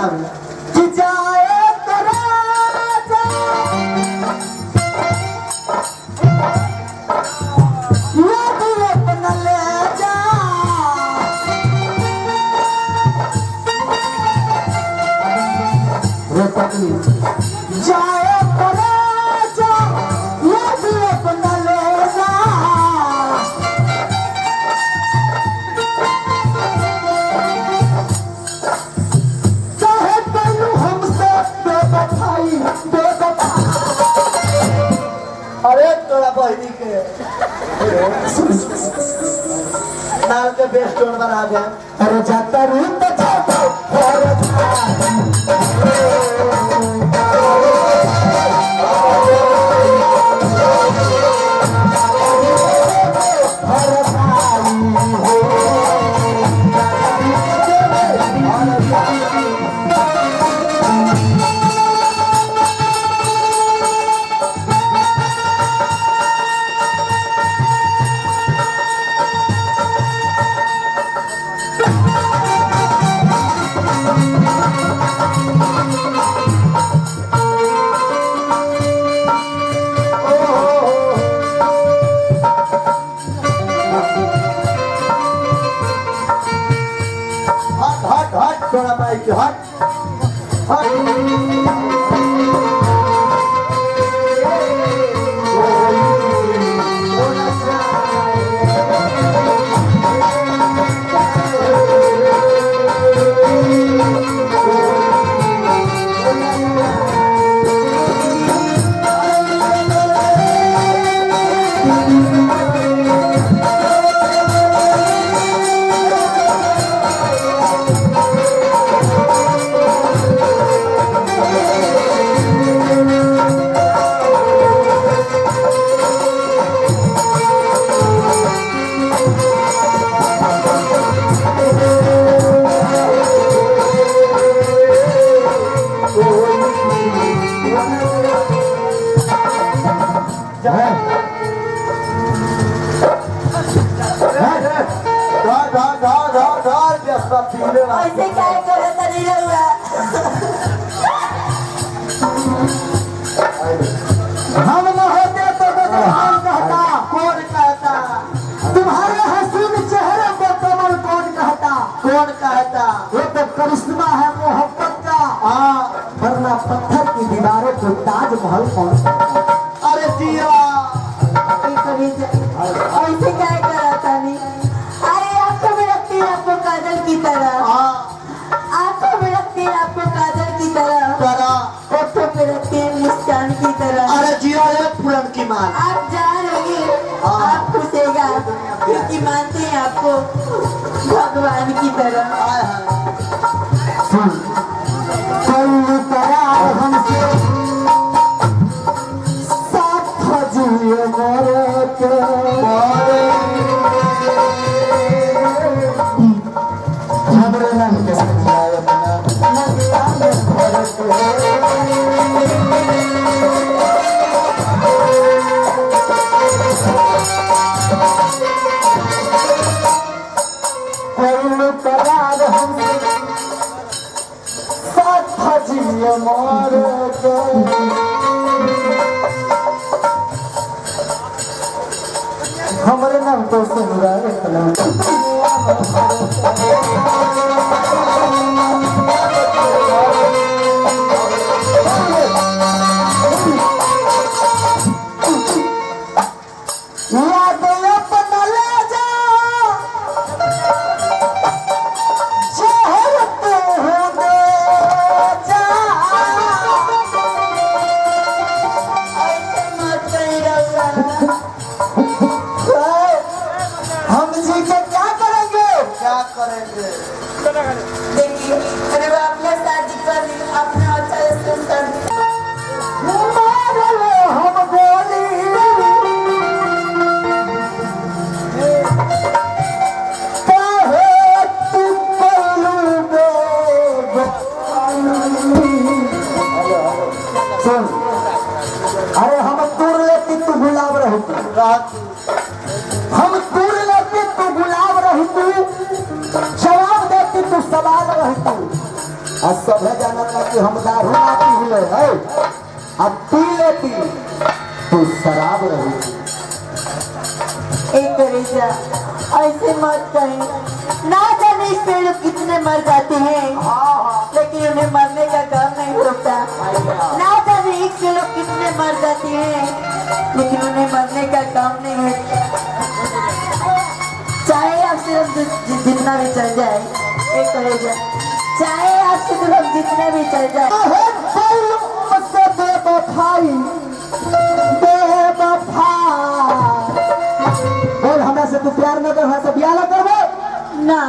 कि जाए तो राजा याद अपना ले जा रे पत्नी जाए तो राजा याद अपना ले जा अरे तोरा बहनी के नाल के बेस्ट टोन बना दे। अरे जाता रू तो जाता तोरा भाई के हट ऐसे क्या करे तरी हुआ हम न होते तो कौन कहता कौन कहता तुम्हारे हसीन चेहरे को कमल कौन कहता कौन कहता ये तो करिश्मा है मोहब्बत का हाँ वरना पत्थर की दीवारों को ताजमहल कौन कहता अरे जिया ऐसे क्या करा तनी अरे आपको भी लगती है आपको काजल की तरह हाँ आंखों में लगती है आपको काजल की तरह करा होठों पे लगती है मुस्कान की तरह अरे जिया रे पूरन की मान आप जान रहे आप खुशेगा क्योंकि मानते हैं आपको भगवान की तरह। हाय हाय सुन कोई करार हमसे साथ खजुए मोरे के हमरे नाम के सजाए अपना नदिया में भर कोई करार हमसे साथ खजुए मोरे के हमारे नाम तो सुनुराए याद अपना ले जा चाहते हो दे जा ऐसे मत कहिएगा हम जी के क्या करेंगे क्या करेंगे देखिए अरे वो अपने शादी कर ली अपने अच्छा से शादी मार लो हम गोली काहे तू पल्लू बेग सुन अरे हम तोड़ लेती तू गुलाब रहती हम तोड़ लेती तू गुलाब रहती जवाब देती तू सवाल रहती और सभे जानत ना कि हम दारू ना पीले है अब पी लेती तू शराब रही। एक करेजा ऐसे मत कहीं। ना जाने इस पे लोग कितने मर जाते हैं लेकिन उन्हें मरने का गम नहीं होता। ना जाने एक से लोग कितने मर जाते हैं लेकिन उन्हें मरने का गम नहीं होता। चाहे आपसे हम जितना भी चल जाए, एक करेजा चाहे आपसे तो हम जितना भी चल जाए। बोल हमरा से तू प्यार न कर, हमरा से ब्याह न करबो ना